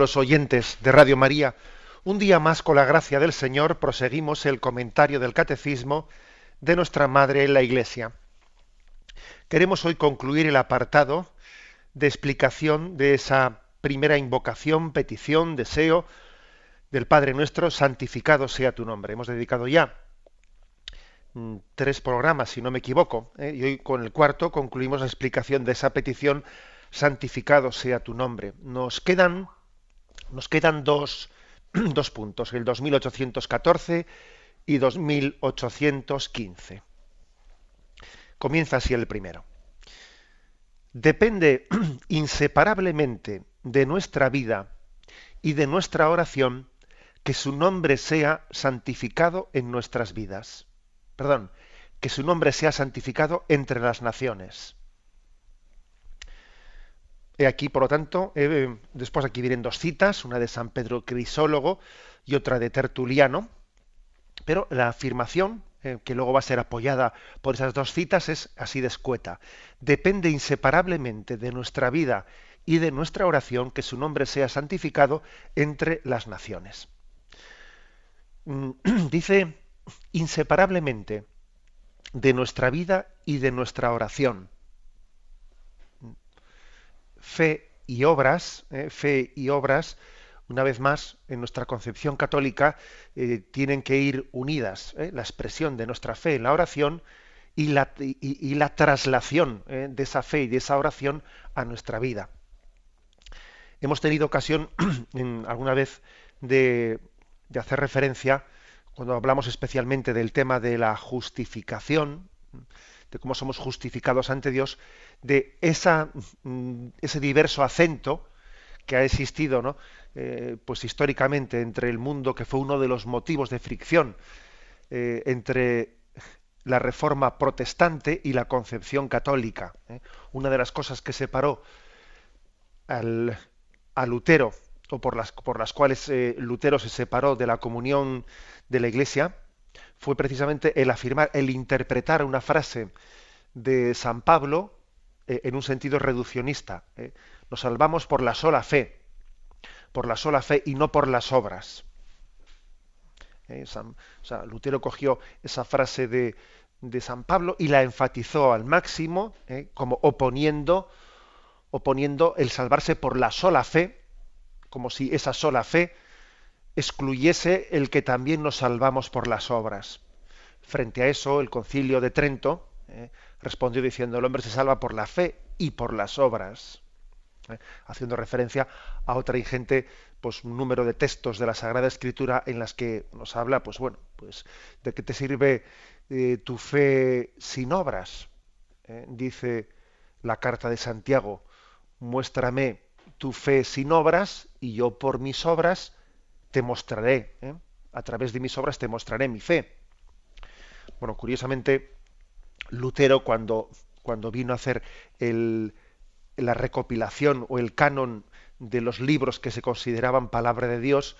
Los oyentes de Radio María, un día más con la gracia del Señor proseguimos el comentario del Catecismo de nuestra Madre la Iglesia. Queremos hoy concluir el apartado de explicación de esa primera invocación, petición, deseo del Padre nuestro: santificado sea tu nombre. Hemos dedicado ya 3 programas, si no me equivoco, y hoy con el cuarto concluimos la explicación de esa petición: santificado sea tu nombre. Nos quedan dos puntos, el 2814 y 2815. Comienza así el primero. Depende inseparablemente de nuestra vida y de nuestra oración que su nombre sea santificado en nuestras vidas. Perdón, que su nombre sea santificado entre las naciones. He aquí, por lo tanto, después aquí vienen 2 citas, una de San Pedro Crisólogo y otra de Tertuliano, pero la afirmación, que luego va a ser apoyada por esas 2 citas, es así de escueta. Depende inseparablemente de nuestra vida y de nuestra oración que su nombre sea santificado entre las naciones. Dice inseparablemente de nuestra vida y de nuestra oración. Fe y obras, una vez más, en nuestra concepción católica, tienen que ir unidas. La expresión de nuestra fe en la oración y la traslación de esa fe y de esa oración a nuestra vida. Hemos tenido ocasión alguna vez de hacer referencia, cuando hablamos especialmente del tema de la justificación, de cómo somos justificados ante Dios, de ese diverso acento que ha existido, ¿no? Pues históricamente entre el mundo, que fue uno de los motivos de fricción entre la reforma protestante y la concepción católica. Una de las cosas que separó al, a Lutero, o por las cuales Lutero se separó de la comunión de la Iglesia, fue precisamente el interpretar una frase de San Pablo en un sentido reduccionista. Nos salvamos por la sola fe y no por las obras. Lutero cogió esa frase de San Pablo y la enfatizó al máximo, como oponiendo el salvarse por la sola fe, como si esa sola fe excluyese el que también nos salvamos por las obras. Frente a eso, el Concilio de Trento respondió diciendo: el hombre se salva por la fe y por las obras, haciendo referencia a otra ingente, pues, un número de textos de la Sagrada Escritura en las que nos habla, pues bueno, pues de qué te sirve tu fe sin obras. Dice la carta de Santiago: muéstrame tu fe sin obras y yo por mis obras te mostraré, a través de mis obras te mostraré mi fe. Bueno, curiosamente, Lutero, cuando vino a hacer la recopilación o el canon de los libros que se consideraban palabra de Dios,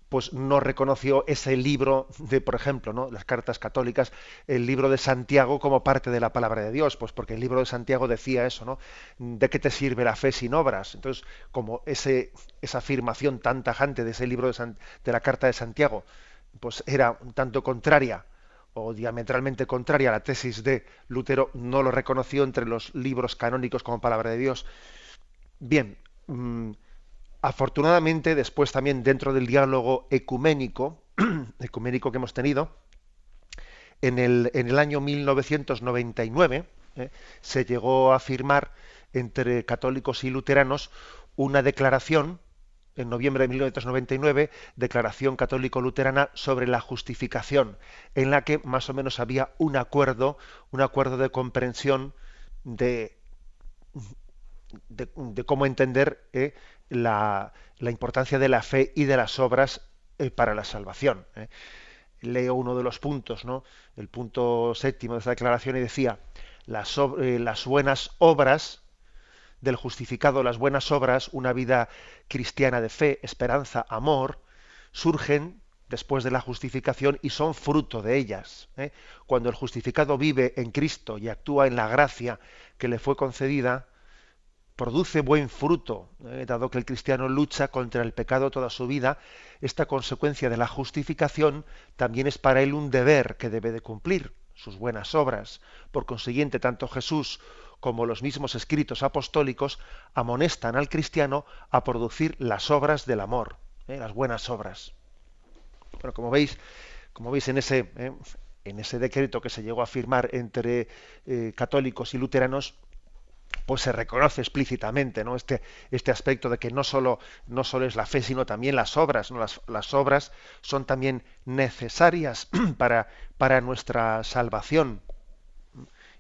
pues no reconoció ese libro de, por ejemplo, ¿no?, las cartas católicas, el libro de Santiago, como parte de la palabra de Dios, pues porque el libro de Santiago decía eso, ¿no? ¿De qué te sirve la fe sin obras? Entonces, como esa afirmación tan tajante de ese libro de la carta de Santiago, pues era un tanto contraria o diametralmente contraria a la tesis de Lutero, no lo reconoció entre los libros canónicos como palabra de Dios. Bien, afortunadamente, después también, dentro del diálogo ecuménico que hemos tenido, en el año 1999, se llegó a firmar entre católicos y luteranos una declaración, en noviembre de 1999, declaración católico-luterana sobre la justificación, en la que más o menos había un acuerdo de comprensión de cómo entender la importancia de la fe y de las obras para la salvación. Leo uno de los puntos, ¿no? El punto 7º de esta declaración, y decía: las buenas obras del justificado, las buenas obras, una vida cristiana de fe, esperanza, amor, surgen después de la justificación y son fruto de ellas. Cuando el justificado vive en Cristo y actúa en la gracia que le fue concedida, produce buen fruto, dado que el cristiano lucha contra el pecado toda su vida. Esta consecuencia de la justificación también es para él un deber que debe de cumplir, sus buenas obras. Por consiguiente, tanto Jesús como los mismos escritos apostólicos amonestan al cristiano a producir las obras del amor, las buenas obras. Bueno, como veis en ese decreto que se llegó a firmar entre católicos y luteranos, pues se reconoce explícitamente, ¿no? Este aspecto de que no solo es la fe, sino también las obras, ¿no? Las obras son también necesarias para nuestra salvación.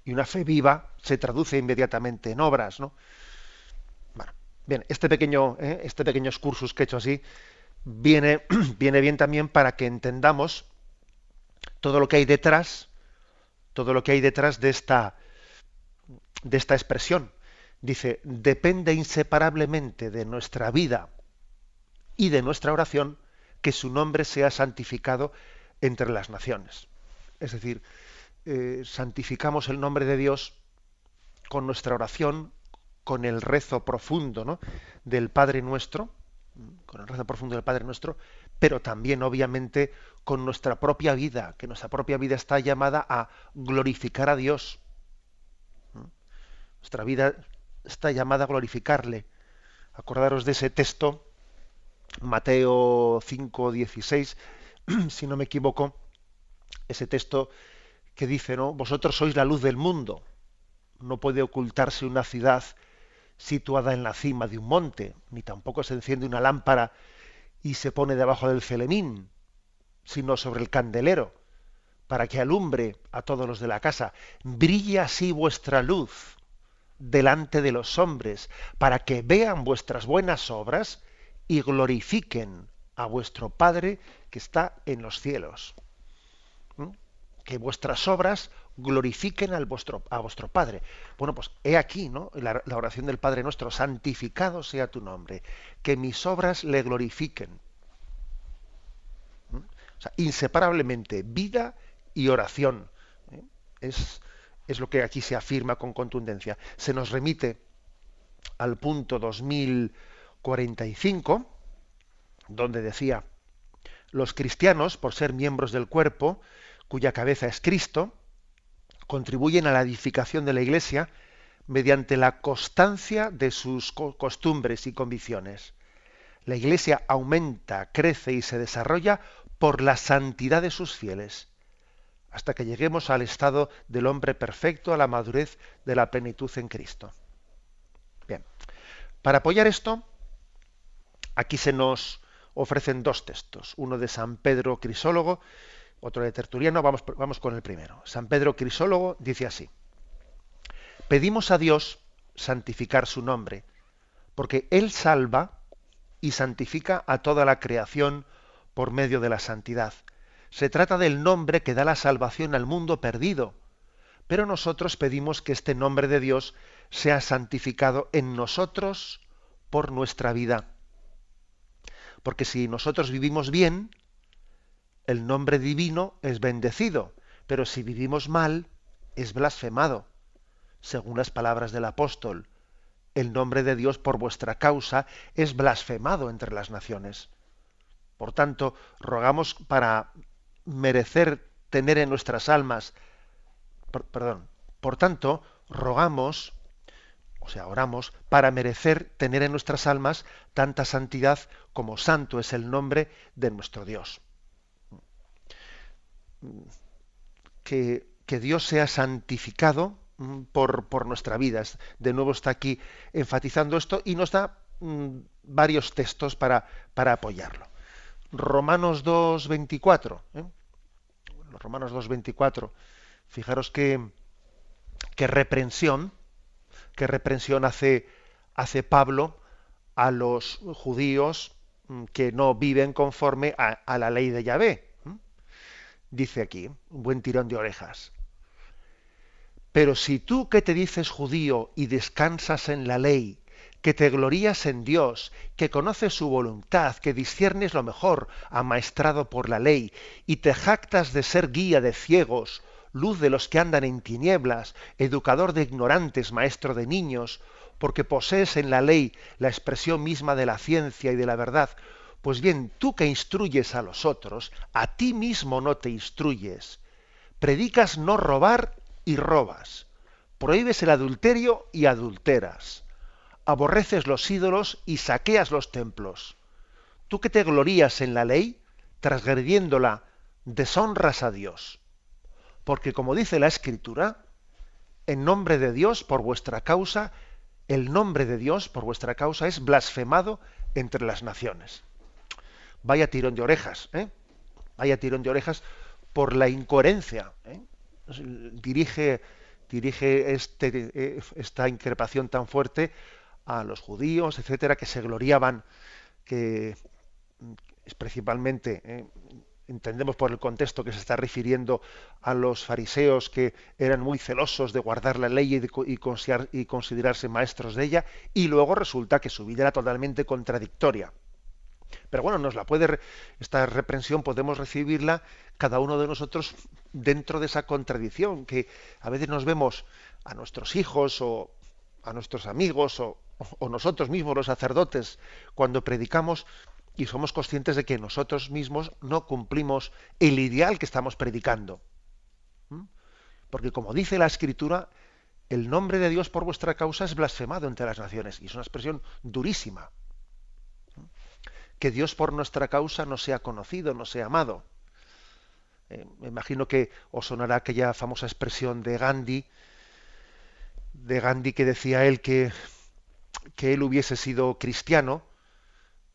Y una fe viva se traduce inmediatamente en obras, ¿no? Bueno, bien, este pequeño excursus que he hecho así viene, viene bien también para que entendamos todo lo que hay detrás, todo lo que hay detrás de esta expresión. Dice, depende inseparablemente de nuestra vida y de nuestra oración que su nombre sea santificado entre las naciones. Es decir, santificamos el nombre de Dios con nuestra oración, con el rezo profundo, ¿no?, del Padre Nuestro, con el rezo profundo del Padre Nuestro, pero también, obviamente, con nuestra propia vida, que nuestra propia vida está llamada a glorificar a Dios. Nuestra vida está llamada a glorificarle. Acordaros de ese texto, Mateo 5:16, si no me equivoco, ese texto que dice, ¿no? Vosotros sois la luz del mundo. No puede ocultarse una ciudad situada en la cima de un monte, ni tampoco se enciende una lámpara y se pone debajo del celemín, sino sobre el candelero, para que alumbre a todos los de la casa. Brille así vuestra luz delante de los hombres, para que vean vuestras buenas obras y glorifiquen a vuestro Padre que está en los cielos. Que vuestras obras glorifiquen a vuestro Padre. Bueno, pues he aquí, ¿no?, la oración del Padre Nuestro: santificado sea tu nombre, que mis obras le glorifiquen. O sea, inseparablemente vida y oración. Es lo que aquí se afirma con contundencia. Se nos remite al punto 2045, donde decía: los cristianos, por ser miembros del cuerpo, cuya cabeza es Cristo, contribuyen a la edificación de la Iglesia mediante la constancia de sus costumbres y convicciones. La Iglesia aumenta, crece y se desarrolla por la santidad de sus fieles, hasta que lleguemos al estado del hombre perfecto, a la madurez de la plenitud en Cristo. Bien, para apoyar esto, aquí se nos ofrecen dos textos, uno de San Pedro Crisólogo, otro de Tertuliano. Vamos con el primero. San Pedro Crisólogo dice así: pedimos a Dios santificar su nombre, porque Él salva y santifica a toda la creación por medio de la santidad. Se trata del nombre que da la salvación al mundo perdido, pero nosotros pedimos que este nombre de Dios sea santificado en nosotros por nuestra vida. Porque si nosotros vivimos bien, el nombre divino es bendecido, pero si vivimos mal, es blasfemado. Según las palabras del apóstol, el nombre de Dios por vuestra causa es blasfemado entre las naciones. Por tanto, rogamos para merecer tener en nuestras almas, por tanto, rogamos, oramos para merecer tener en nuestras almas tanta santidad como santo es el nombre de nuestro Dios. Que Dios sea santificado por nuestra vida. De nuevo está aquí enfatizando esto y nos da varios textos para apoyarlo. Romanos 2:24. Romanos 2:24. Fijaros qué reprensión hace Pablo a los judíos que no viven conforme a la ley de Yahvé. Dice aquí, un buen tirón de orejas: pero si tú, que te dices judío y descansas en la ley, que te glorías en Dios, que conoces su voluntad, que disciernes lo mejor, amaestrado por la ley, y te jactas de ser guía de ciegos, luz de los que andan en tinieblas, educador de ignorantes, maestro de niños, porque posees en la ley la expresión misma de la ciencia y de la verdad. Pues bien, tú que instruyes a los otros, a ti mismo no te instruyes. Predicas no robar y robas. Prohíbes el adulterio y adulteras. Aborreces los ídolos y saqueas los templos. Tú que te glorías en la ley, transgrediéndola, deshonras a Dios. Porque como dice la Escritura, en nombre de Dios, por vuestra causa, el nombre de Dios, por vuestra causa, es blasfemado entre las naciones. Vaya tirón de orejas, ¿eh? Vaya tirón de orejas por la incoherencia, ¿eh? Dirige esta increpación tan fuerte a los judíos, etcétera, que se gloriaban, que es principalmente, entendemos por el contexto que se está refiriendo a los fariseos, que eran muy celosos de guardar la ley y considerarse maestros de ella, y luego resulta que su vida era totalmente contradictoria. Pero bueno, esta reprensión podemos recibirla cada uno de nosotros dentro de esa contradicción, que a veces nos vemos a nuestros hijos o a nuestros amigos o nosotros mismos los sacerdotes cuando predicamos y somos conscientes de que nosotros mismos no cumplimos el ideal que estamos predicando. ¿Mm? Porque como dice la Escritura, el nombre de Dios por vuestra causa es blasfemado entre las naciones, y es una expresión durísima. Que Dios por nuestra causa no sea conocido, no sea amado. Me imagino que os sonará aquella famosa expresión de Gandhi que decía él que él hubiese sido cristiano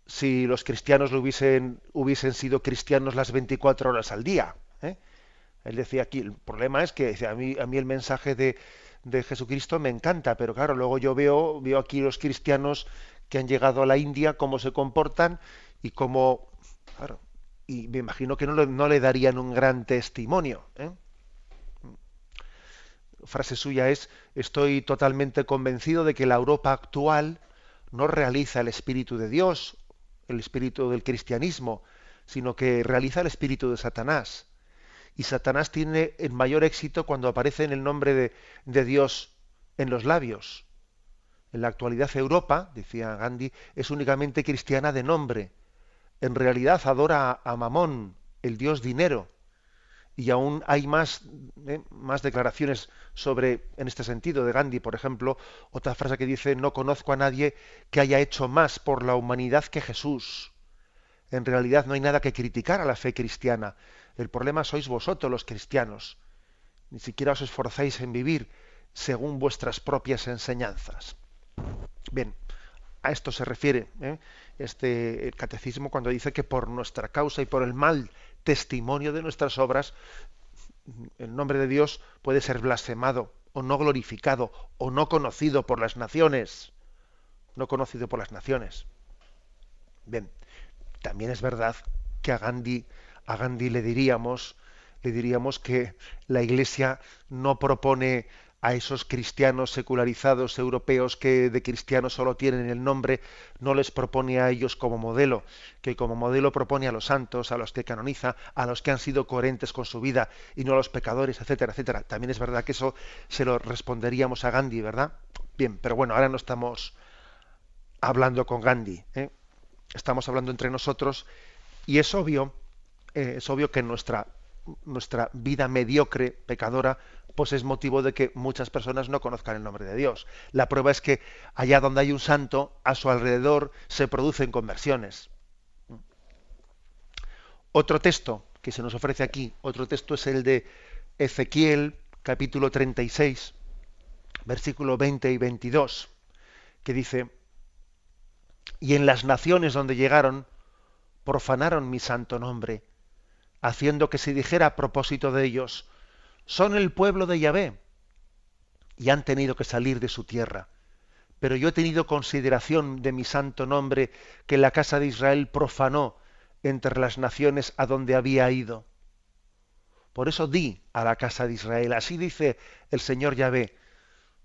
si los cristianos hubiesen sido cristianos las 24 horas al día. ¿Eh? Él decía aquí, el problema es que dice, a mí el mensaje de Jesucristo me encanta, pero claro, luego yo veo aquí los cristianos que han llegado a la India, cómo se comportan y cómo... Claro, y me imagino que no le darían un gran testimonio. ¿Eh? Frase suya es: estoy totalmente convencido de que la Europa actual no realiza el espíritu de Dios, el espíritu del cristianismo, sino que realiza el espíritu de Satanás. Y Satanás tiene el mayor éxito cuando aparece en el nombre de Dios en los labios. En la actualidad Europa, decía Gandhi, es únicamente cristiana de nombre. En realidad adora a Mamón, el dios dinero. Y aún hay más declaraciones en este sentido de Gandhi. Por ejemplo, otra frase que dice: no conozco a nadie que haya hecho más por la humanidad que Jesús. En realidad no hay nada que criticar a la fe cristiana. El problema sois vosotros los cristianos. Ni siquiera os esforzáis en vivir según vuestras propias enseñanzas. Bien, a esto se refiere el catecismo cuando dice que por nuestra causa y por el mal testimonio de nuestras obras, el nombre de Dios puede ser blasfemado o no glorificado o no conocido por las naciones. No conocido por las naciones. Bien, también es verdad que a Gandhi le diríamos que la Iglesia no propone a esos cristianos secularizados europeos que de cristianos solo tienen el nombre, no les propone a ellos como modelo, que como modelo propone a los santos, a los que canoniza, a los que han sido coherentes con su vida y no a los pecadores, etcétera, etcétera. También es verdad que eso se lo responderíamos a Gandhi, ¿verdad? Bien, pero bueno, ahora no estamos hablando con Gandhi, ¿eh? Estamos hablando entre nosotros y es obvio que nuestra vida mediocre, pecadora, pues es motivo de que muchas personas no conozcan el nombre de Dios. La prueba es que allá donde hay un santo, a su alrededor se producen conversiones. Otro texto que se nos ofrece aquí, otro texto es el de Ezequiel, capítulo 36, versículo 20 y 22, que dice: y en las naciones donde llegaron, profanaron mi santo nombre, haciendo que se dijera a propósito de ellos: son el pueblo de Yahvé, y han tenido que salir de su tierra. Pero yo he tenido consideración de mi santo nombre, que la casa de Israel profanó entre las naciones a donde había ido. Por eso di a la casa de Israel: así dice el Señor Yahvé,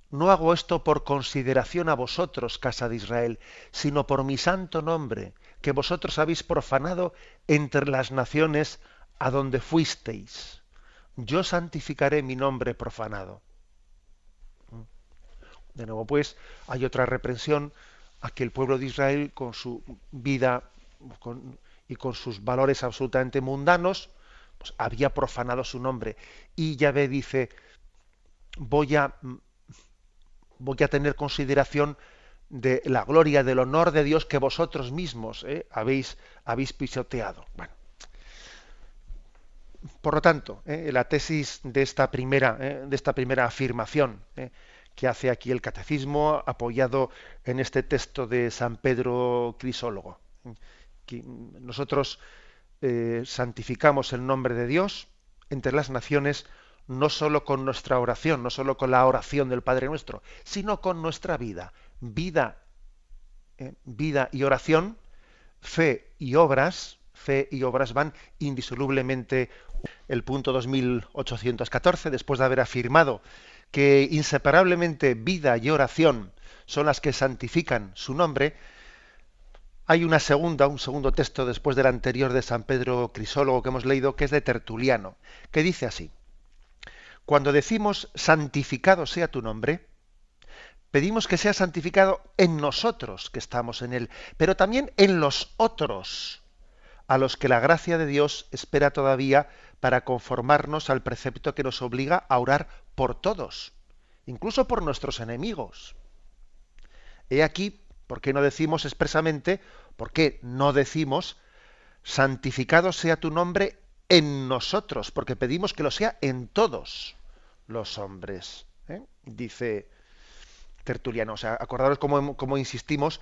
no hago esto por consideración a vosotros, casa de Israel, sino por mi santo nombre, que vosotros habéis profanado entre las naciones a donde fuisteis. Yo santificaré mi nombre profanado. De nuevo, pues, hay otra reprensión a que el pueblo de Israel, con su vida y con sus valores absolutamente mundanos, pues había profanado su nombre. Y Yahvé dice, voy a, voy a tener consideración de la gloria, del honor de Dios que vosotros mismos habéis pisoteado. Bueno, por lo tanto, la tesis de esta primera afirmación que hace aquí el catecismo, apoyado en este texto de San Pedro Crisólogo, que nosotros santificamos el nombre de Dios entre las naciones no sólo con nuestra oración, no sólo con la oración del Padre Nuestro, sino con nuestra vida. Vida y oración, fe y obras van indisolublemente. El punto 2814, después de haber afirmado que inseparablemente vida y oración son las que santifican su nombre, hay un segundo texto después del anterior de San Pedro Crisólogo que hemos leído, que es de Tertuliano, que dice así: cuando decimos santificado sea tu nombre, pedimos que sea santificado en nosotros que estamos en él, pero también en los otros, a los que la gracia de Dios espera todavía para conformarnos al precepto que nos obliga a orar por todos, incluso por nuestros enemigos. He aquí por qué no decimos expresamente, por qué no decimos santificado sea tu nombre en nosotros, porque pedimos que lo sea en todos los hombres. Dice Tertuliano. O sea, acordaros cómo insistimos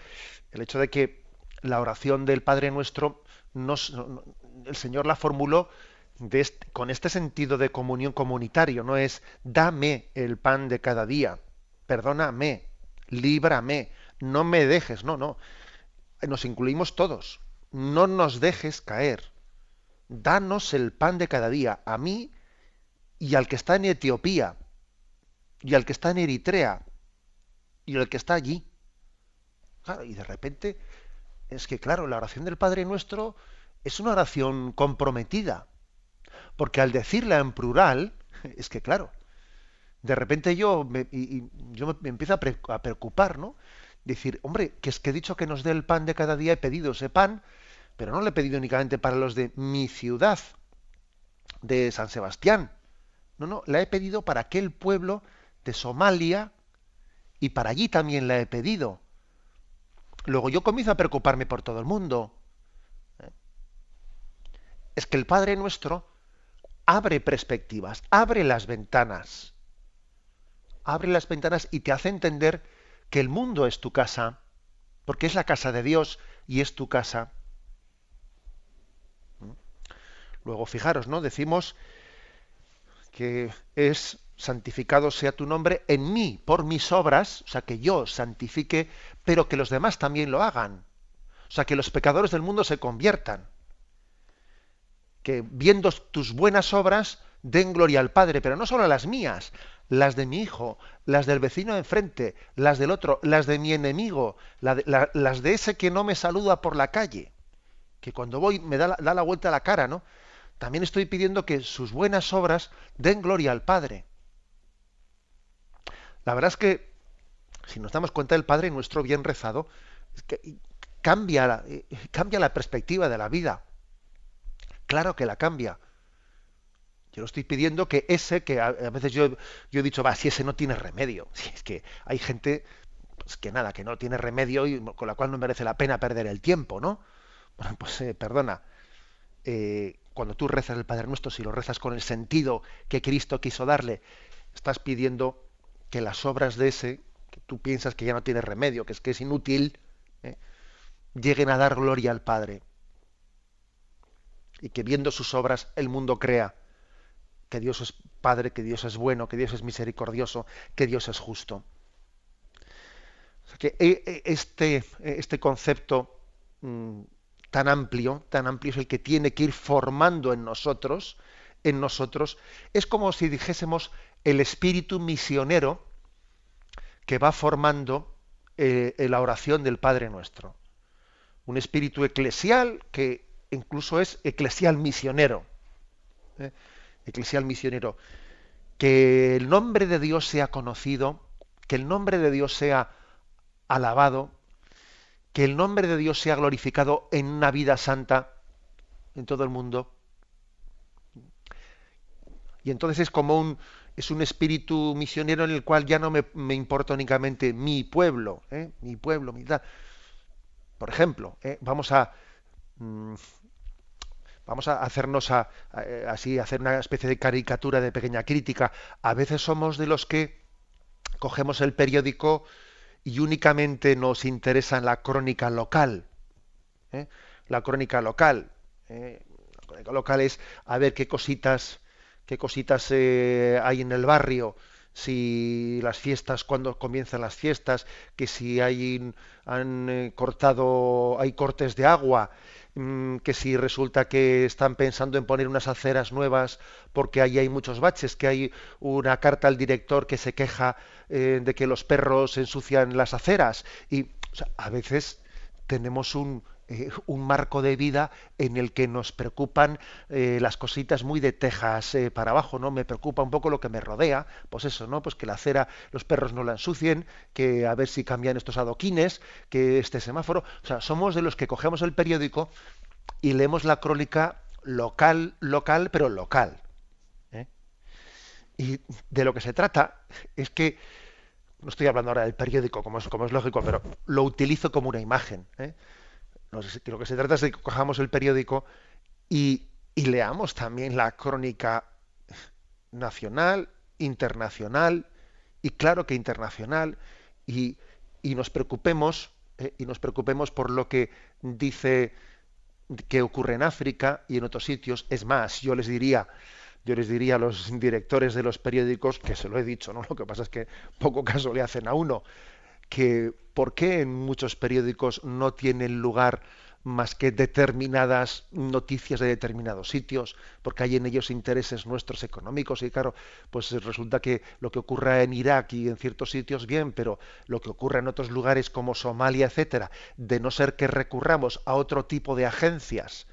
el hecho de que la oración del Padre Nuestro el Señor la formuló con este sentido de comunión comunitario. No es dame el pan de cada día, perdóname, líbrame, no me dejes. No, no. Nos incluimos todos. No nos dejes caer. Danos el pan de cada día, a mí y al que está en Etiopía, y al que está en Eritrea, y al que está allí. Claro, y de repente es que, claro, la oración del Padre Nuestro es una oración comprometida, porque al decirla en plural, es que, claro, de repente yo me empiezo a preocupar, ¿no? Decir, hombre, que es que he dicho que nos dé el pan de cada día, he pedido ese pan, pero no lo he pedido únicamente para los de mi ciudad, de San Sebastián. No, no, la he pedido para aquel pueblo de Somalia, y para allí también la he pedido. Luego yo comienzo a preocuparme por todo el mundo. Es que el Padre Nuestro abre perspectivas, abre las ventanas y te hace entender que el mundo es tu casa, porque es la casa de Dios y es tu casa. Luego, fijaros, ¿no? Decimos que es santificado sea tu nombre en mí, por mis obras, o sea, que yo santifique, pero que los demás también lo hagan. O sea, que los pecadores del mundo se conviertan. Que viendo tus buenas obras den gloria al Padre, pero no solo las mías, las de mi hijo, las del vecino de enfrente, las del otro, las de mi enemigo, las de ese que no me saluda por la calle, que cuando voy me da la vuelta a la cara, ¿no? También estoy pidiendo que sus buenas obras den gloria al Padre. La verdad es que, si nos damos cuenta, el Padre Nuestro bien rezado es que cambia la perspectiva de la vida. Claro que la cambia. Yo lo estoy pidiendo que ese, que a veces yo he dicho, va, si ese no tiene remedio. Si es que hay gente, pues que nada, que no tiene remedio y con la cual no merece la pena perder el tiempo, ¿no? Bueno, pues perdona. Cuando tú rezas el Padre Nuestro, si lo rezas con el sentido que Cristo quiso darle, estás pidiendo que las obras de ese, que tú piensas que ya no tiene remedio, que es inútil, lleguen a dar gloria al Padre. Y que viendo sus obras el mundo crea que Dios es Padre, que Dios es bueno, que Dios es misericordioso, que Dios es justo. O sea que este concepto tan amplio es el que tiene que ir formando en nosotros, es como si dijésemos el espíritu misionero que va formando la oración del Padre Nuestro. Un espíritu eclesial que incluso es eclesial misionero. Eclesial misionero. Que el nombre de Dios sea conocido que el nombre de Dios sea alabado, que el nombre de Dios sea glorificado en una vida santa en todo el mundo. Y entonces es un espíritu misionero en el cual ya no me importa únicamente mi pueblo, mi pueblo, mi tal. Por ejemplo, mm, vamos a hacernos así, hacer una especie de caricatura de pequeña crítica. A veces somos de los que cogemos el periódico y únicamente nos interesa la crónica local. ¿Eh? La crónica local. La crónica local es a ver qué cositas hay en el barrio, si las fiestas, cuándo comienzan las fiestas, que si hay cortes de agua, que si resulta que están pensando en poner unas aceras nuevas porque ahí hay muchos baches, que hay una carta al director que se queja de que los perros ensucian las aceras. Y o sea, a veces tenemos un marco de vida en el que nos preocupan las cositas muy de tejas para abajo, ¿no? Me preocupa un poco lo que me rodea, pues eso, ¿no? Pues que la acera, los perros no la ensucien, que a ver si cambian estos adoquines, que este semáforo. O sea, somos de los que cogemos el periódico y leemos la crónica local, local, pero local. ¿Eh? Y de lo que se trata es que, no estoy hablando ahora del periódico, como es lógico, pero lo utilizo como una imagen. No sé lo que se trata es de que cojamos el periódico y leamos también la crónica nacional, internacional y claro que internacional y, y nos preocupemos por lo que dice que ocurre en África y en otros sitios. Es más, yo les diría a los directores de los periódicos, que se lo he dicho, ¿no? Lo que pasa es que poco caso le hacen a uno, que por qué en muchos periódicos no tienen lugar más que determinadas noticias de determinados sitios, porque hay en ellos intereses nuestros económicos y claro, pues resulta que lo que ocurra en Irak y en ciertos sitios bien, pero lo que ocurra en otros lugares como Somalia, etcétera, de no ser que recurramos a otro tipo de agencias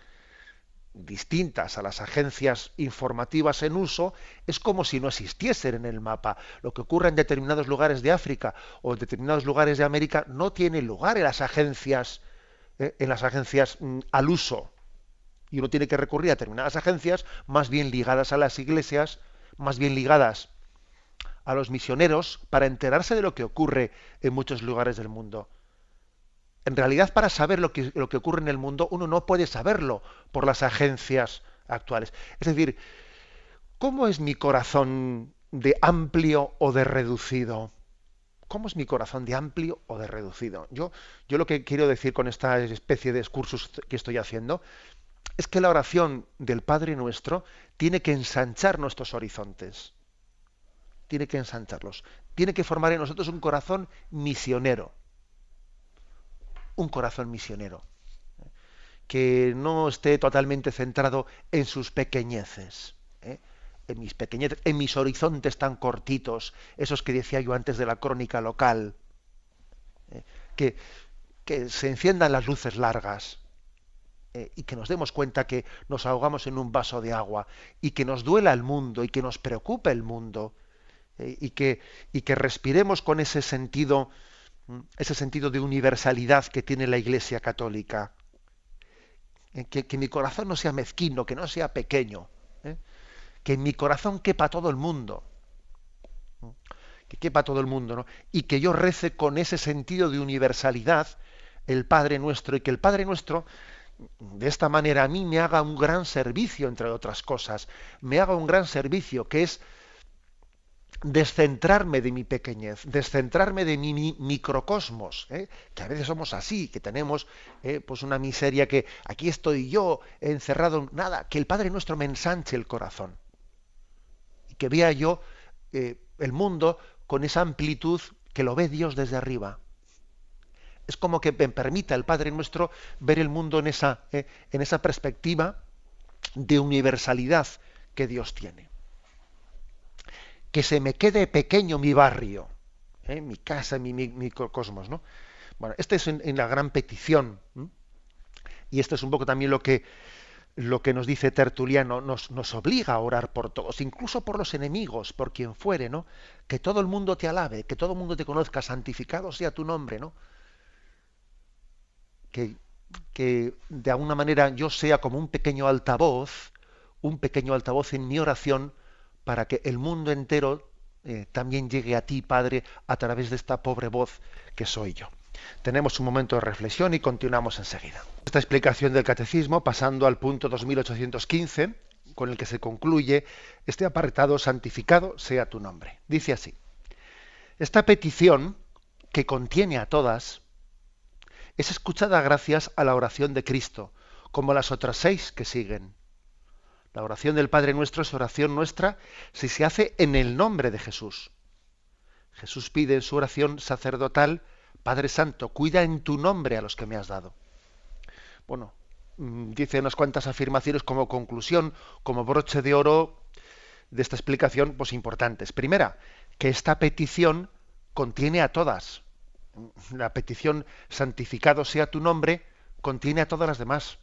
distintas a las agencias informativas en uso, es como si no existiesen en el mapa. Lo que ocurre en determinados lugares de África o en determinados lugares de América no tiene lugar en las agencias al uso. Y uno tiene que recurrir a determinadas agencias más bien ligadas a las iglesias, más bien ligadas a los misioneros, para enterarse de lo que ocurre en muchos lugares del mundo. En realidad, para saber lo que ocurre en el mundo, uno no puede saberlo por las agencias actuales. Es decir, ¿cómo es mi corazón de amplio o de reducido? ¿Cómo es mi corazón de amplio o de reducido? Yo lo que quiero decir con esta especie de excursus que estoy haciendo es que la oración del Padre Nuestro tiene que ensanchar nuestros horizontes. Tiene que ensancharlos. Tiene que formar en nosotros un corazón misionero. Un corazón misionero, que no esté totalmente centrado en sus pequeñeces, en mis pequeñeces, en mis horizontes tan cortitos, esos que decía yo antes de la crónica local, ¿eh? que, que se enciendan las luces largas, y que nos demos cuenta que nos ahogamos en un vaso de agua y que nos duela el mundo y que nos preocupe el mundo, y que respiremos con ese sentido de universalidad que tiene la Iglesia Católica. Que mi corazón no sea mezquino, que no sea pequeño, ¿eh? Que en mi corazón quepa todo el mundo, que quepa todo el mundo, ¿no? Y que yo rece con ese sentido de universalidad el Padre Nuestro, y que el Padre Nuestro de esta manera a mí me haga un gran servicio, entre otras cosas, me haga un gran servicio, que es descentrarme de mi pequeñez, descentrarme de mi microcosmos, que a veces somos así, que tenemos pues una miseria, que aquí estoy yo encerrado en nada, que el Padre Nuestro me ensanche el corazón y que vea yo el mundo con esa amplitud que lo ve Dios desde arriba. Es como que me permita el Padre Nuestro ver el mundo en esa perspectiva de universalidad que Dios tiene. Que se me quede pequeño mi barrio, mi casa, mi microcosmos, ¿no? Bueno, esta es en la gran petición, ¿m? Y esto es un poco también lo que nos dice Tertuliano, nos obliga a orar por todos, incluso por los enemigos, por quien fuere, ¿no? Que todo el mundo te alabe, que todo el mundo te conozca, santificado sea tu nombre, ¿no? Que, que de alguna manera yo sea como un pequeño altavoz en mi oración para que el mundo entero también llegue a ti, Padre, a través de esta pobre voz que soy yo. Tenemos un momento de reflexión y continuamos enseguida. Esta explicación del catecismo, pasando al punto 2815, con el que se concluye este apartado: santificado sea tu nombre. Dice así: esta petición, que contiene a todas, es escuchada gracias a la oración de Cristo, como las otras 6 que siguen. La oración del Padre Nuestro es oración nuestra si se hace en el nombre de Jesús. Jesús pide en su oración sacerdotal: Padre Santo, cuida en tu nombre a los que me has dado. Bueno, dice unas cuantas afirmaciones como conclusión, como broche de oro de esta explicación, pues importantes. Primera, que esta petición contiene a todas. La petición santificado sea tu nombre contiene a todas las demás.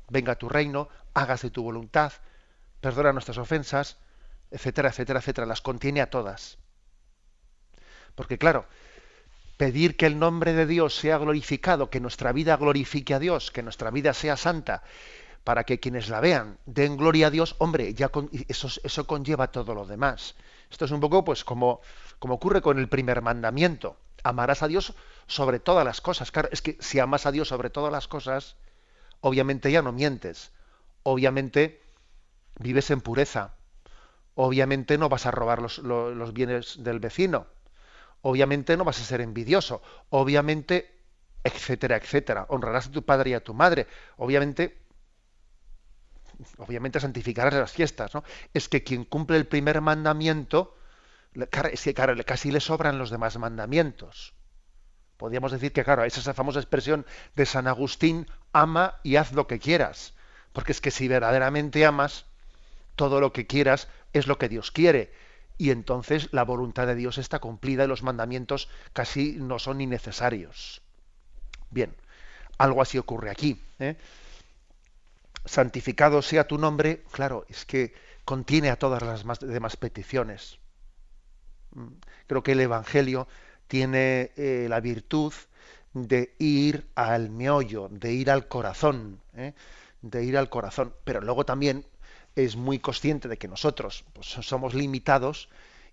Venga a tu reino, hágase tu voluntad, perdona nuestras ofensas, etcétera, etcétera, etcétera. Las contiene a todas. Porque claro, pedir que el nombre de Dios sea glorificado, que nuestra vida glorifique a Dios, que nuestra vida sea santa, para que quienes la vean den gloria a Dios, hombre, eso conlleva todo lo demás. Esto es un poco pues como ocurre con el primer mandamiento: amarás a Dios sobre todas las cosas. Claro, es que si amas a Dios sobre todas las cosas, obviamente ya no mientes, obviamente vives en pureza, obviamente no vas a robar los bienes del vecino, obviamente no vas a ser envidioso, obviamente, etcétera, etcétera. Honrarás a tu padre y a tu madre, obviamente santificarás las fiestas, ¿no? Es que quien cumple el primer mandamiento, es que claro, casi le sobran los demás mandamientos. Podríamos decir que, claro, es esa famosa expresión de San Agustín: ama y haz lo que quieras. Porque es que si verdaderamente amas, todo lo que quieras es lo que Dios quiere. Y entonces la voluntad de Dios está cumplida y los mandamientos casi no son ni necesarios. Bien, algo así ocurre aquí, ¿eh? Santificado sea tu nombre, claro, es que contiene a todas las demás peticiones. Creo que el Evangelio tiene la virtud de ir al meollo, de ir al corazón, ¿eh? De ir al corazón. Pero luego también es muy consciente de que nosotros pues, somos limitados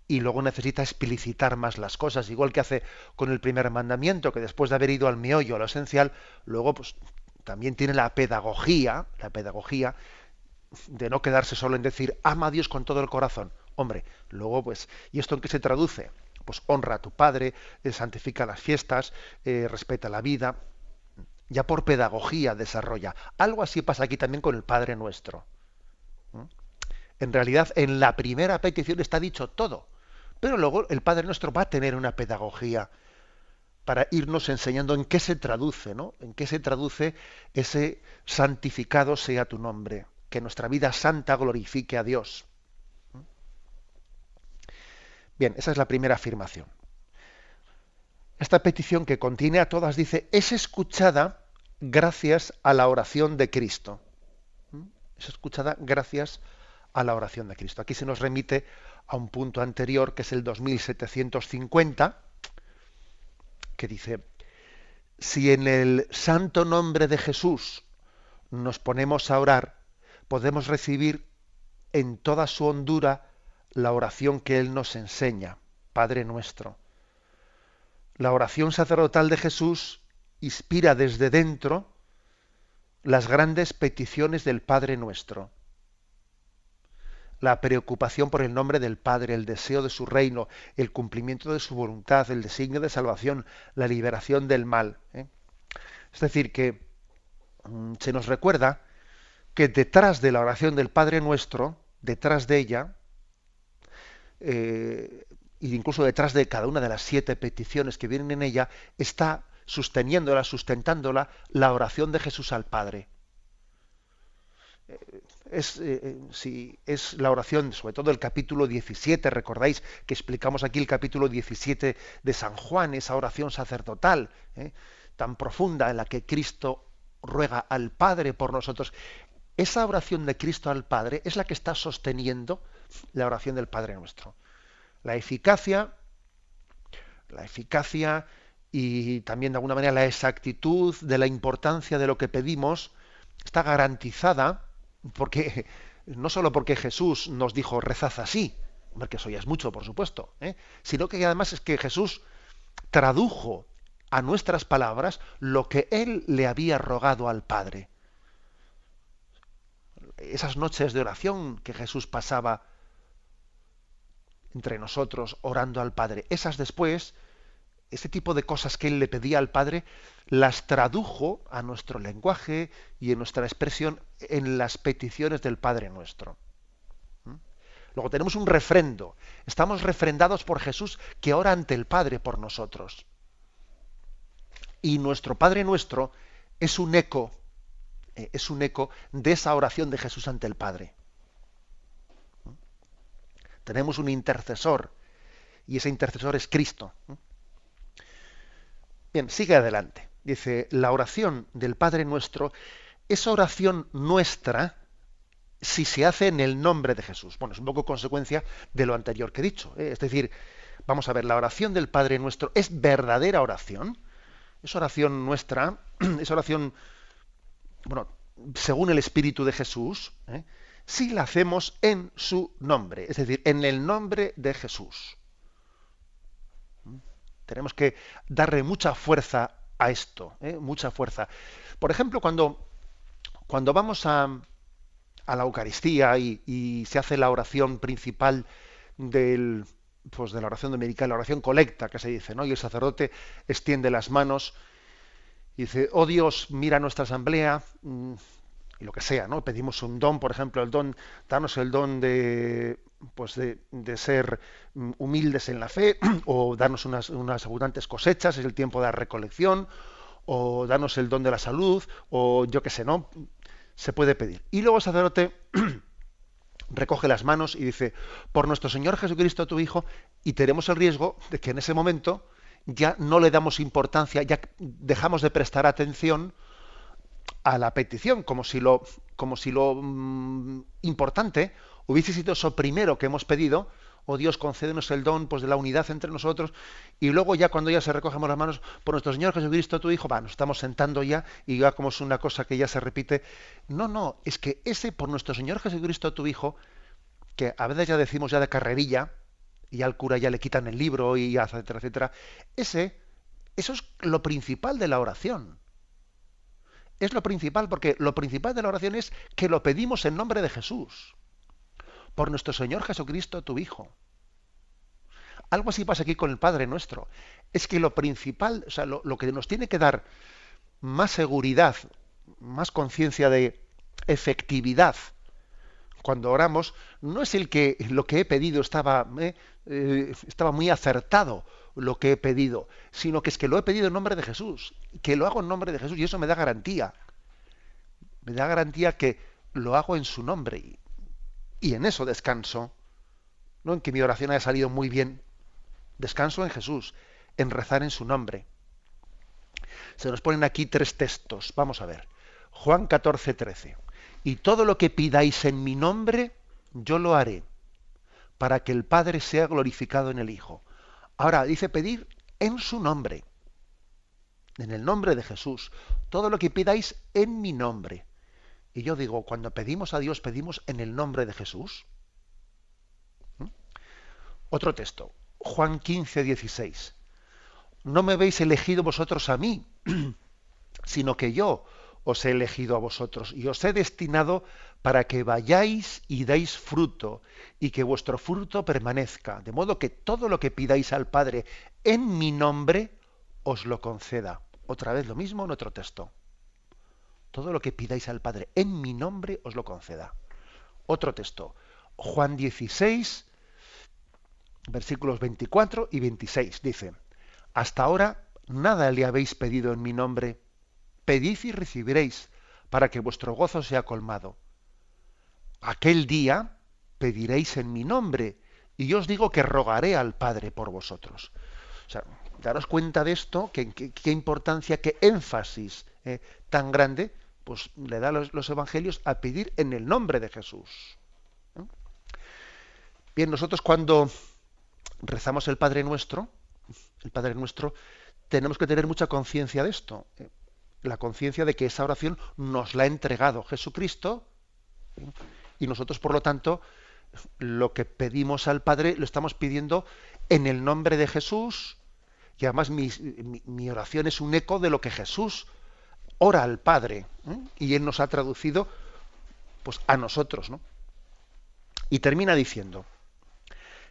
y luego necesita explicitar más las cosas, igual que hace con el primer mandamiento, que después de haber ido al meollo, a lo esencial, luego pues también tiene la pedagogía de no quedarse solo en decir ama a Dios con todo el corazón. Hombre, luego pues, ¿y esto en qué se traduce? Pues honra a tu padre, santifica las fiestas, respeta la vida. Ya por pedagogía desarrolla. Algo así pasa aquí también con el Padre Nuestro. En realidad, en la primera petición está dicho todo, pero luego el Padre Nuestro va a tener una pedagogía para irnos enseñando en qué se traduce, ¿no? En qué se traduce ese santificado sea tu nombre, que nuestra vida santa glorifique a Dios. Bien, esa es la primera afirmación. Esta petición, que contiene a todas, dice, es escuchada gracias a la oración de Cristo. Es escuchada gracias a la oración de Cristo. Aquí se nos remite a un punto anterior, que es el 2750, que dice: si en el santo nombre de Jesús nos ponemos a orar, podemos recibir en toda su hondura la oración que Él nos enseña, Padre nuestro. La oración sacerdotal de Jesús inspira desde dentro las grandes peticiones del Padre nuestro. La preocupación por el nombre del Padre, el deseo de su reino, el cumplimiento de su voluntad, el designio de salvación, la liberación del mal. Es decir, que se nos recuerda que detrás de la oración del Padre Nuestro, detrás de ella, e incluso detrás de cada una de las 7 peticiones que vienen en ella, está sustentándola, la oración de Jesús al Padre. Es la oración, sobre todo el capítulo 17, recordáis que explicamos aquí el capítulo 17 de San Juan, esa oración sacerdotal, tan profunda, en la que Cristo ruega al Padre por nosotros. Esa oración de Cristo al Padre es la que está sosteniendo la oración del Padre Nuestro. La eficacia, la eficacia y también de alguna manera la exactitud de la importancia de lo que pedimos está garantizada porque no solo porque Jesús nos dijo rezad así, porque eso ya es mucho, por supuesto, sino que además es que Jesús tradujo a nuestras palabras lo que él le había rogado al Padre. Esas noches de oración que Jesús pasaba entre nosotros orando al Padre, esas después, ese tipo de cosas que él le pedía al Padre, las tradujo a nuestro lenguaje y en nuestra expresión en las peticiones del Padre Nuestro. Luego tenemos un refrendo. Estamos refrendados por Jesús que ora ante el Padre por nosotros. Y nuestro Padre Nuestro es un eco de esa oración de Jesús ante el Padre. Tenemos un intercesor y ese intercesor es Cristo. Bien, sigue adelante. Dice, la oración del Padre Nuestro, esa oración nuestra, si se hace en el nombre de Jesús. Bueno, es un poco consecuencia de lo anterior que he dicho. Es decir, vamos a ver, la oración del Padre Nuestro es verdadera oración. Es oración nuestra, es oración, bueno, según el Espíritu de Jesús, si la hacemos en su nombre, es decir, en el nombre de Jesús. Tenemos que darle mucha fuerza a esto, mucha fuerza. Por ejemplo, cuando vamos a la Eucaristía y se hace la oración principal pues de la oración dominical, la oración colecta, que se dice, ¿no? Y el sacerdote extiende las manos y dice, oh Dios, mira nuestra asamblea, y lo que sea, ¿no? Pedimos un don, por ejemplo, danos el don pues de ser humildes en la fe, o darnos unas abundantes cosechas, es el tiempo de la recolección, o darnos el don de la salud, o yo qué sé, ¿no? Se puede pedir. Y luego el sacerdote recoge las manos y dice, por nuestro Señor Jesucristo, tu Hijo, y tenemos el riesgo de que en ese momento ya no le damos importancia, ya dejamos de prestar atención a la petición, como si lo importante hubiese sido eso primero que hemos pedido, oh Dios, concédenos el don pues de la unidad entre nosotros, y luego ya cuando ya se recogemos las manos, por nuestro Señor Jesucristo, tu Hijo, nos estamos sentando ya, y ya como es una cosa que ya se repite. No, es que ese por nuestro Señor Jesucristo, tu Hijo, que a veces ya decimos ya de carrerilla, y al cura ya le quitan el libro, y etcétera, etcétera, eso es lo principal de la oración. Es lo principal, porque lo principal de la oración es que lo pedimos en nombre de Jesús. Por nuestro Señor Jesucristo, tu Hijo. Algo así pasa aquí con el Padre Nuestro. Es que lo principal, o sea, lo que nos tiene que dar más seguridad, más conciencia de efectividad cuando oramos, no es lo que he pedido estaba muy acertado lo que he pedido, sino que es que lo he pedido en nombre de Jesús, que lo hago en nombre de Jesús, y eso me da garantía. Me da garantía que lo hago en su nombre. Y en eso descanso, no en que mi oración haya salido muy bien. Descanso en Jesús, en rezar en su nombre. Se nos ponen aquí 3 textos. Vamos a ver. Juan 14:13. Y todo lo que pidáis en mi nombre, yo lo haré, para que el Padre sea glorificado en el Hijo. Ahora dice pedir en su nombre, en el nombre de Jesús. Todo lo que pidáis en mi nombre. Y yo digo, cuando pedimos a Dios, pedimos en el nombre de Jesús. Otro texto, Juan 15:16. No me habéis elegido vosotros a mí, sino que yo os he elegido a vosotros y os he destinado para que vayáis y deis fruto y que vuestro fruto permanezca, de modo que todo lo que pidáis al Padre en mi nombre os lo conceda. Otra vez lo mismo en otro texto. Todo lo que pidáis al Padre en mi nombre os lo conceda. Otro texto, Juan 16, versículos 24 y 26, dice, hasta ahora nada le habéis pedido en mi nombre. Pedid y recibiréis, para que vuestro gozo sea colmado. Aquel día pediréis en mi nombre, y yo os digo que rogaré al Padre por vosotros. O sea, daros cuenta de esto, qué importancia, qué énfasis tan grande pues le da los evangelios a pedir en el nombre de Jesús. ¿Eh? Bien, nosotros cuando rezamos el Padre Nuestro, tenemos que tener mucha conciencia de esto. La conciencia de que esa oración nos la ha entregado Jesucristo, ¿eh? Y nosotros, por lo tanto, lo que pedimos al Padre lo estamos pidiendo en el nombre de Jesús, y además mi oración es un eco de lo que Jesús ora al Padre, ¿eh? Y Él nos ha traducido pues a nosotros, ¿no? Y termina diciendo: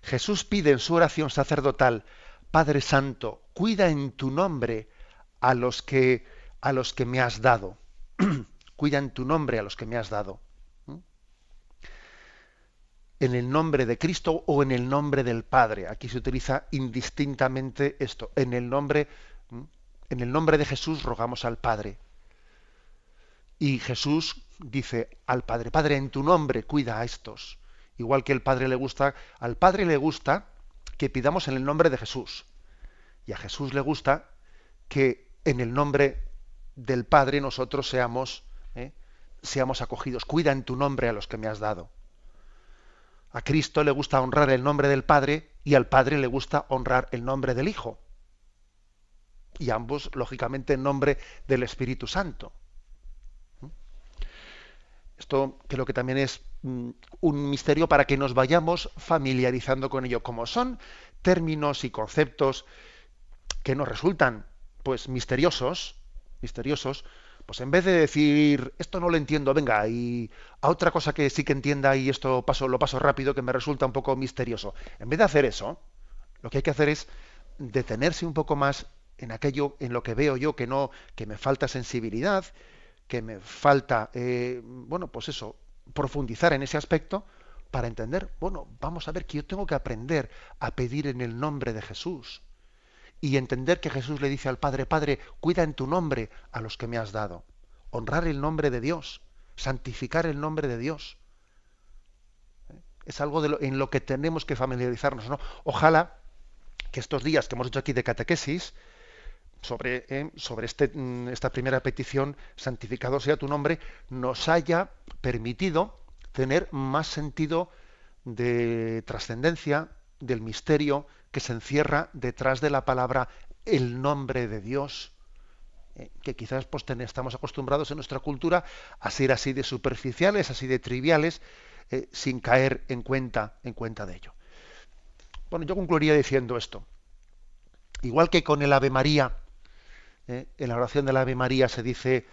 Jesús pide en su oración sacerdotal: Padre Santo, cuida en tu nombre a los que me has dado. Cuida en tu nombre a los que me has dado. En el nombre de Cristo o en el nombre del Padre. Aquí se utiliza indistintamente esto. En el nombre de Jesús rogamos al Padre. Y Jesús dice al Padre: Padre, en tu nombre cuida a estos. Igual que al Padre le gusta que pidamos en el nombre de Jesús. Y a Jesús le gusta que en el nombre del Padre nosotros seamos acogidos. Cuida en tu nombre a los que me has dado. A Cristo le gusta honrar el nombre del Padre y al Padre le gusta honrar el nombre del Hijo. Y ambos, lógicamente, en nombre del Espíritu Santo. Esto creo que también es un misterio para que nos vayamos familiarizando con ello. Como son términos y conceptos que nos resultan pues misteriosos, pues en vez de decir esto no lo entiendo, venga, y a otra cosa que sí que entienda y esto lo paso rápido, que me resulta un poco misterioso, en vez de hacer eso, lo que hay que hacer es detenerse un poco más en aquello en lo que veo yo que me falta sensibilidad, que me falta pues eso, profundizar en ese aspecto para entender, vamos a ver que yo tengo que aprender a pedir en el nombre de Jesús. Y entender que Jesús le dice al Padre: Padre, cuida en tu nombre a los que me has dado. Honrar el nombre de Dios, santificar el nombre de Dios. Es algo en lo que tenemos que familiarizarnos, ¿no? Ojalá que estos días que hemos hecho aquí de catequesis, sobre esta primera petición, santificado sea tu nombre, nos haya permitido tener más sentido de trascendencia, del misterio que se encierra detrás de la palabra el nombre de Dios, que quizás pues estamos acostumbrados en nuestra cultura a ser así de superficiales, así de triviales, sin caer en cuenta de ello. Bueno, yo concluiría diciendo esto. Igual que con el Ave María, en la oración del Ave María se dice: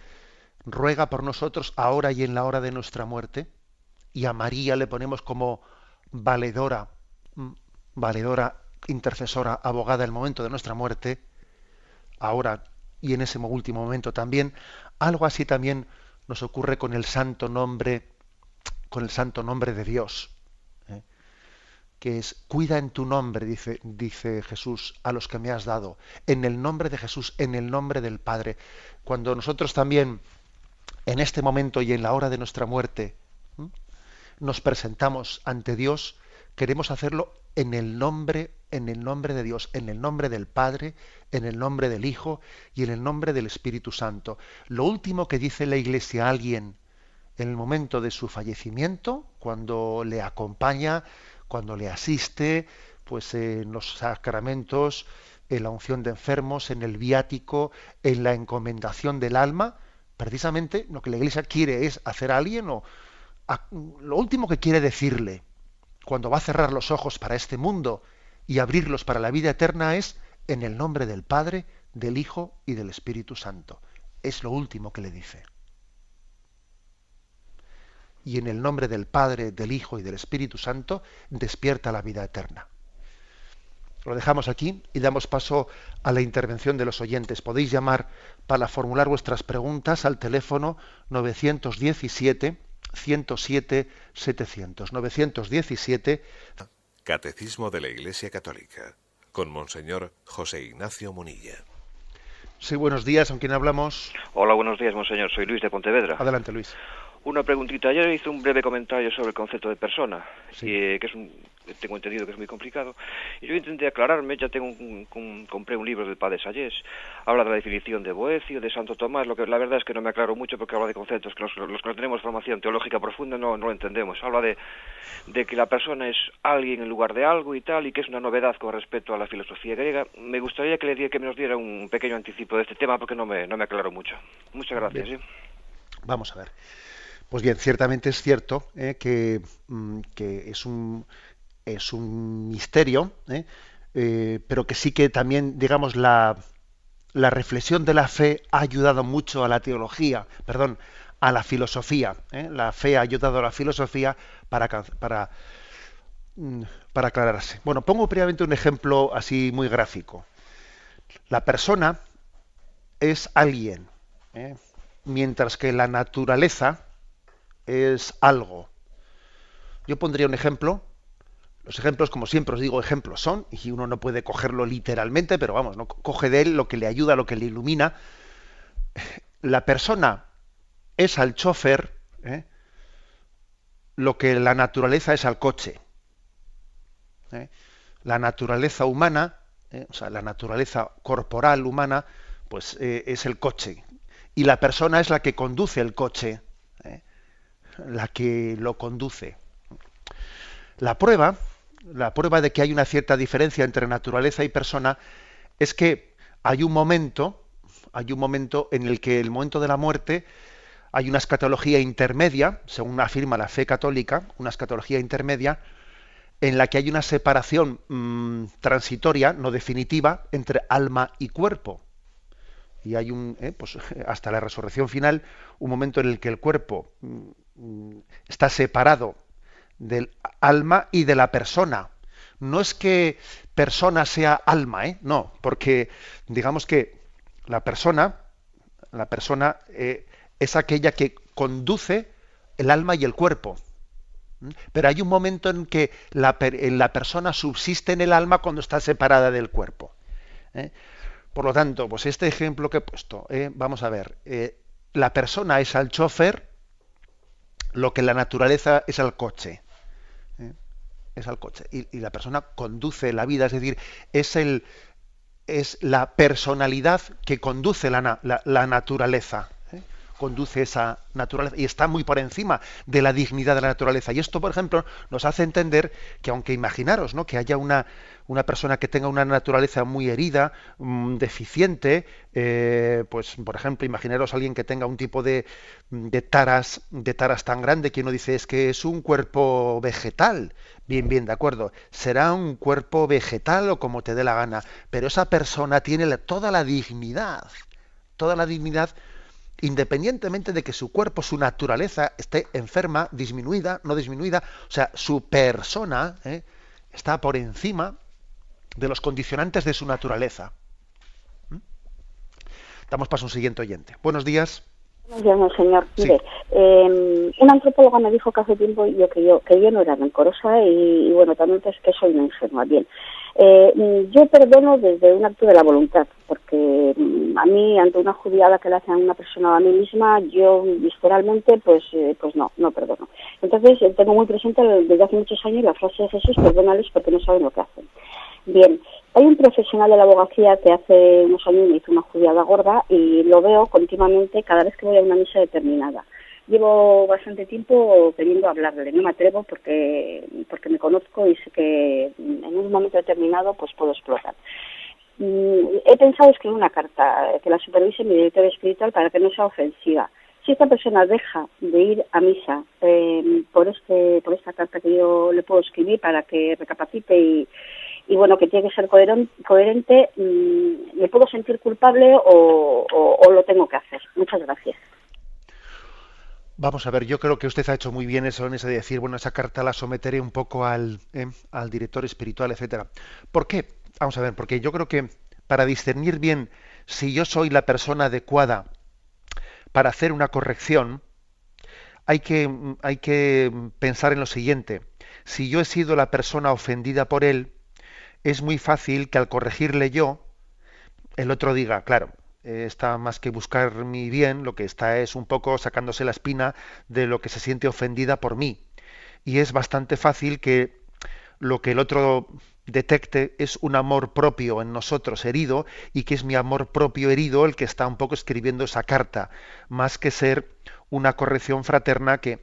ruega por nosotros ahora y en la hora de nuestra muerte, y a María le ponemos como valedora, intercesora, abogada en el momento de nuestra muerte, ahora y en ese último momento también. Algo así también nos ocurre con el santo nombre de Dios, que es: cuida en tu nombre, dice Jesús, a los que me has dado, en el nombre de Jesús, en el nombre del Padre. Cuando nosotros también en este momento y en la hora de nuestra muerte nos presentamos ante Dios, queremos hacerlo en el nombre de Dios, en el nombre del Padre, en el nombre del Hijo y en el nombre del Espíritu Santo. Lo último que dice la Iglesia a alguien en el momento de su fallecimiento, cuando le acompaña, cuando le asiste, pues en los sacramentos, en la unción de enfermos, en el viático, en la encomendación del alma, precisamente lo que la Iglesia quiere es hacer a alguien, lo último que quiere decirle cuando va a cerrar los ojos para este mundo y abrirlos para la vida eterna es: en el nombre del Padre, del Hijo y del Espíritu Santo. Es lo último que le dice. Y en el nombre del Padre, del Hijo y del Espíritu Santo despierta la vida eterna. Lo dejamos aquí y damos paso a la intervención de los oyentes. Podéis llamar para formular vuestras preguntas al teléfono 917-107-700. 917. Catecismo de la Iglesia Católica, con Monseñor José Ignacio Munilla. Sí, buenos días. ¿Con quién hablamos? Hola, buenos días, Monseñor. Soy Luis de Pontevedra. Adelante, Luis. Una preguntita. Ayer hice un breve comentario sobre el concepto de persona, sí. que es tengo entendido que es muy complicado. Y yo intenté aclararme, ya compré un libro del Padre Sayés, habla de la definición de Boecio, de Santo Tomás, lo que la verdad es que no me aclaro mucho porque habla de conceptos que los que no tenemos formación teológica profunda no lo entendemos. Habla de que la persona es alguien en lugar de algo y tal, y que es una novedad con respecto a la filosofía griega. Me gustaría que me nos diera un pequeño anticipo de este tema porque no me aclaro mucho. Muchas gracias. Bien. Vamos a ver. Pues bien, ciertamente es cierto que es un misterio, pero que sí que también, digamos, la reflexión de la fe ha ayudado mucho a la teología, perdón, a la filosofía. La fe ha ayudado a la filosofía para aclararse. Bueno, pongo previamente un ejemplo así muy gráfico. La persona es alguien, mientras que la naturaleza es algo. Yo pondría un ejemplo. Los ejemplos, como siempre os digo, ejemplos son, y uno no puede cogerlo literalmente, pero vamos, no coge de él lo que le ayuda, lo que le ilumina. La persona es al chofer, lo que la naturaleza es al coche. La naturaleza humana, o sea, la naturaleza corporal humana, pues es el coche. Y la persona es la que conduce el coche, la que lo conduce. La prueba de que hay una cierta diferencia entre naturaleza y persona es que hay un momento en el que el momento de la muerte hay una escatología intermedia, según afirma la fe católica, una escatología intermedia en la que hay una separación transitoria, no definitiva, entre alma y cuerpo. Y hay pues, hasta la resurrección final, un momento en el que el cuerpo está separado del alma y de la persona. No es que persona sea alma, no, porque digamos que la persona es aquella que conduce el alma y el cuerpo. Pero hay un momento en que la persona subsiste en el alma cuando está separada del cuerpo. Por lo tanto, pues este ejemplo que he puesto, vamos a ver, la persona es al chofer lo que la naturaleza es al coche. Es al coche. Y la persona conduce la vida, es decir, es la personalidad que conduce la naturaleza. Conduce esa naturaleza y está muy por encima de la dignidad de la naturaleza. Y esto, por ejemplo, nos hace entender que aunque imaginaros, ¿no?, que haya una persona que tenga una naturaleza muy herida, deficiente, pues por ejemplo, imaginaros a alguien que tenga un tipo de taras tan grande que uno dice es que es un cuerpo vegetal. Bien, de acuerdo. Será un cuerpo vegetal o como te dé la gana, pero esa persona tiene toda la dignidad, independientemente de que su cuerpo, su naturaleza esté enferma, disminuida, no disminuida, o sea, su persona está por encima de los condicionantes de su naturaleza. Damos paso a un siguiente oyente. Buenos días. Buenos días, monseñor. Sí. Mire, una antropóloga me dijo que hace tiempo que yo no era rencorosa y bueno, también pues que soy una enferma. Bien. Yo perdono desde un acto de la voluntad, porque a mí, ante una judiada que le hacen a una persona o a mí misma, yo visceralmente, pues no perdono. Entonces, tengo muy presente desde hace muchos años la frase de Jesús: perdónales porque no saben lo que hacen. Bien, hay un profesional de la abogacía que hace unos años me hizo una judiada gorda y lo veo continuamente cada vez que voy a una misa determinada. Llevo bastante tiempo queriendo hablarle, no me atrevo porque me conozco y sé que en un momento determinado pues puedo explotar. He pensado escribir una carta que la supervise mi director espiritual para que no sea ofensiva. Si esta persona deja de ir a misa por esta carta que yo le puedo escribir para que recapacite y bueno, que tiene que ser coherente, ¿me puedo sentir culpable o lo tengo que hacer? Muchas gracias. Vamos a ver, yo creo que usted ha hecho muy bien eso en ese de decir, bueno, esa carta la someteré un poco al director espiritual, etcétera. ¿Por qué? Vamos a ver, porque yo creo que para discernir bien si yo soy la persona adecuada para hacer una corrección, hay que pensar en lo siguiente. Si yo he sido la persona ofendida por él, es muy fácil que al corregirle yo, el otro diga, claro, está más que buscar mi bien, lo que está es un poco sacándose la espina de lo que se siente ofendida por mí. Y es bastante fácil que lo que el otro detecte es un amor propio en nosotros herido, y que es mi amor propio herido el que está un poco escribiendo esa carta, más que ser una corrección fraterna, que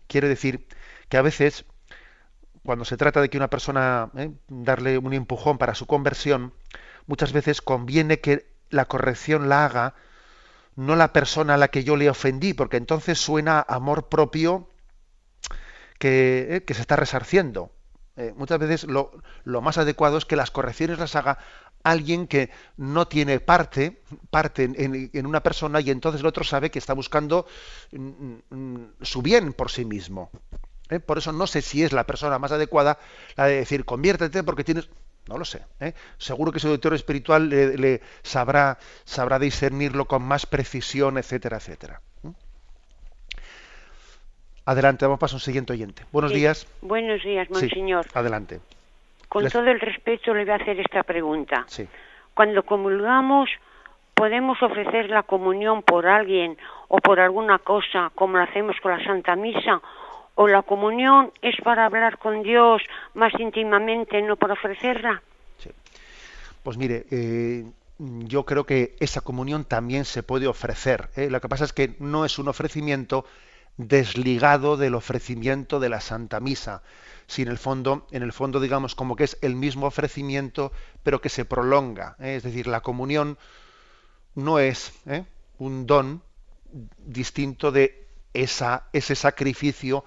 quiere decir que a veces, cuando se trata de que una persona, darle un empujón para su conversión, muchas veces conviene que la corrección la haga no la persona a la que yo le ofendí, porque entonces suena a amor propio que se está resarciendo. Muchas veces lo más adecuado es que las correcciones las haga alguien que no tiene parte en una persona, y entonces el otro sabe que está buscando su bien por sí mismo. Por eso no sé si es la persona más adecuada la de decir conviértete porque tienes... No lo sé. Seguro que su doctor espiritual le sabrá discernirlo con más precisión, etcétera, etcétera. Adelante, vamos para un siguiente oyente. Buenos días. Buenos días, monseñor. Sí, adelante. Con todo el respeto le voy a hacer esta pregunta. Sí. Cuando comulgamos, ¿podemos ofrecer la comunión por alguien o por alguna cosa, como lo hacemos con la Santa Misa? ¿O la comunión es para hablar con Dios más íntimamente, no para ofrecerla? Sí. Pues mire, yo creo que esa comunión también se puede ofrecer. Lo que pasa es que no es un ofrecimiento desligado del ofrecimiento de la Santa Misa, si en el fondo digamos como que es el mismo ofrecimiento, pero que se prolonga. Es decir, la comunión no es un don distinto de ese sacrificio,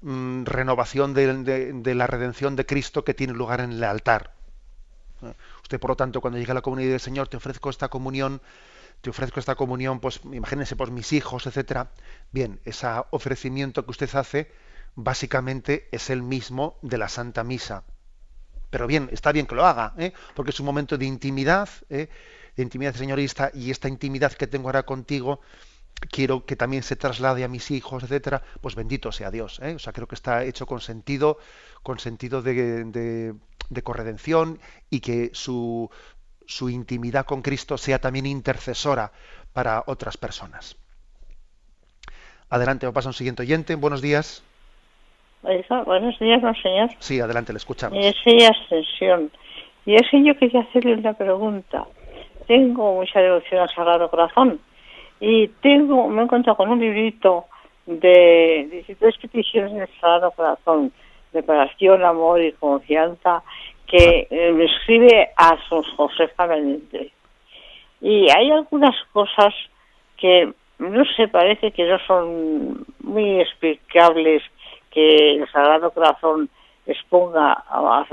renovación de la redención de Cristo que tiene lugar en el altar. Usted, por lo tanto, cuando llega a la comunidad del Señor, te ofrezco esta comunión, pues imagínense, pues mis hijos, etcétera. Bien, ese ofrecimiento que usted hace básicamente es el mismo de la Santa Misa. Pero bien, está bien que lo haga, porque es un momento de intimidad, señorista, y esta intimidad que tengo ahora contigo quiero que también se traslade a mis hijos, etcétera. Pues bendito sea Dios. O sea, creo que está hecho con sentido de corredención, y que su intimidad con Cristo sea también intercesora para otras personas. Adelante, vamos a pasar a un siguiente oyente. Buenos días. Buenos días, monseñor. Sí, adelante, le escuchamos. Soy Ascensión. Y es que yo quería hacerle una pregunta. Tengo mucha devoción al Sagrado Corazón y me he encontrado con un librito de 16 peticiones del Sagrado Corazón, reparación, amor y confianza, que me escribe a San Josefa Benítez. Y hay algunas cosas que, no sé, parece que no son muy explicables, que el Sagrado Corazón exponga a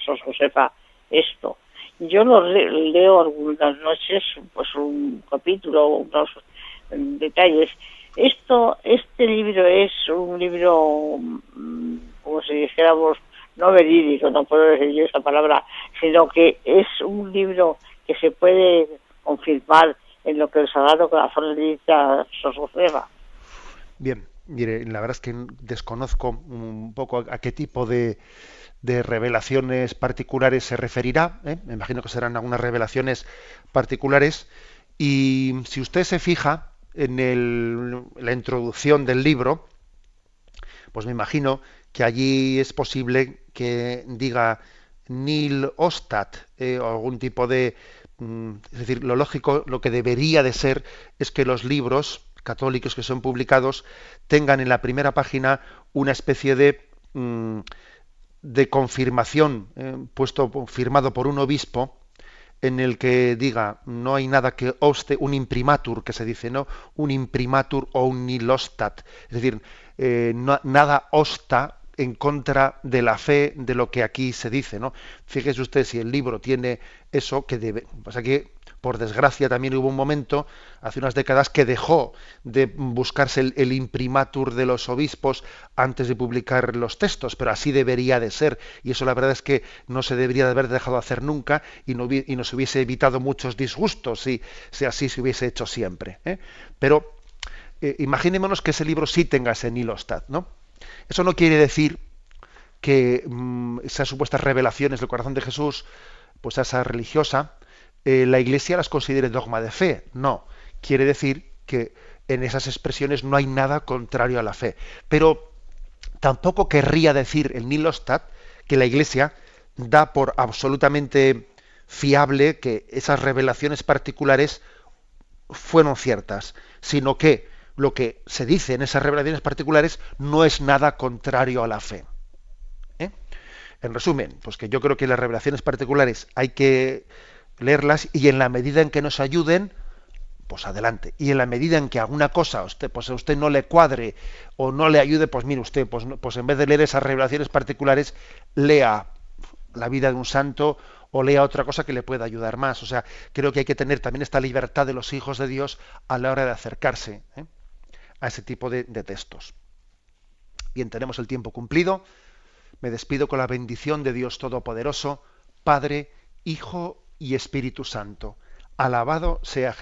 San Josefa esto. Yo lo leo algunas noches, pues un capítulo, unos detalles. Este libro es un libro, como si dijéramos, no verídico, no puedo decir yo esa palabra, sino que es un libro que se puede confirmar en lo que el Sagrado Corazón le dice a San Josefa. Bien, mire, la verdad es que desconozco un poco a qué tipo de revelaciones particulares se referirá. Me imagino que serán algunas revelaciones particulares, y si usted se fija en la introducción del libro, pues me imagino que allí es posible que diga nil ostat, o algún tipo de... es decir, lo lógico, lo que debería de ser, es que los libros católicos que son publicados tengan en la primera página una especie de confirmación, firmado por un obispo, en el que diga, no hay nada que obste, un imprimatur, que se dice, ¿no? Un imprimatur o un nil ostat. Es decir, nada obsta en contra de la fe de lo que aquí se dice, ¿no? Fíjese usted si el libro tiene eso, que debe... Pasa que, por desgracia, también hubo un momento, hace unas décadas, que dejó de buscarse el imprimatur de los obispos antes de publicar los textos, pero así debería de ser, y eso la verdad es que no se debería de haber dejado de hacer nunca, y nos hubiese evitado muchos disgustos si así se hubiese hecho siempre. Pero imaginémonos que ese libro sí tenga ese nil ostat, ¿no? Eso no quiere decir que esas supuestas revelaciones del corazón de Jesús, pues esa religiosa, la Iglesia las considere dogma de fe. No, quiere decir que en esas expresiones no hay nada contrario a la fe. Pero tampoco querría decir el nil ostat que la Iglesia da por absolutamente fiable que esas revelaciones particulares fueron ciertas, sino que lo que se dice en esas revelaciones particulares no es nada contrario a la fe. En resumen, pues que yo creo que las revelaciones particulares hay que leerlas y en la medida en que nos ayuden, pues adelante. Y en la medida en que alguna cosa a usted no le cuadre o no le ayude, pues mire usted, pues en vez de leer esas revelaciones particulares, lea la vida de un santo o lea otra cosa que le pueda ayudar más. O sea, creo que hay que tener también esta libertad de los hijos de Dios a la hora de acercarse a ese tipo de textos. Bien, tenemos el tiempo cumplido. Me despido con la bendición de Dios Todopoderoso, Padre, Hijo y Espíritu Santo. Alabado sea Jesús.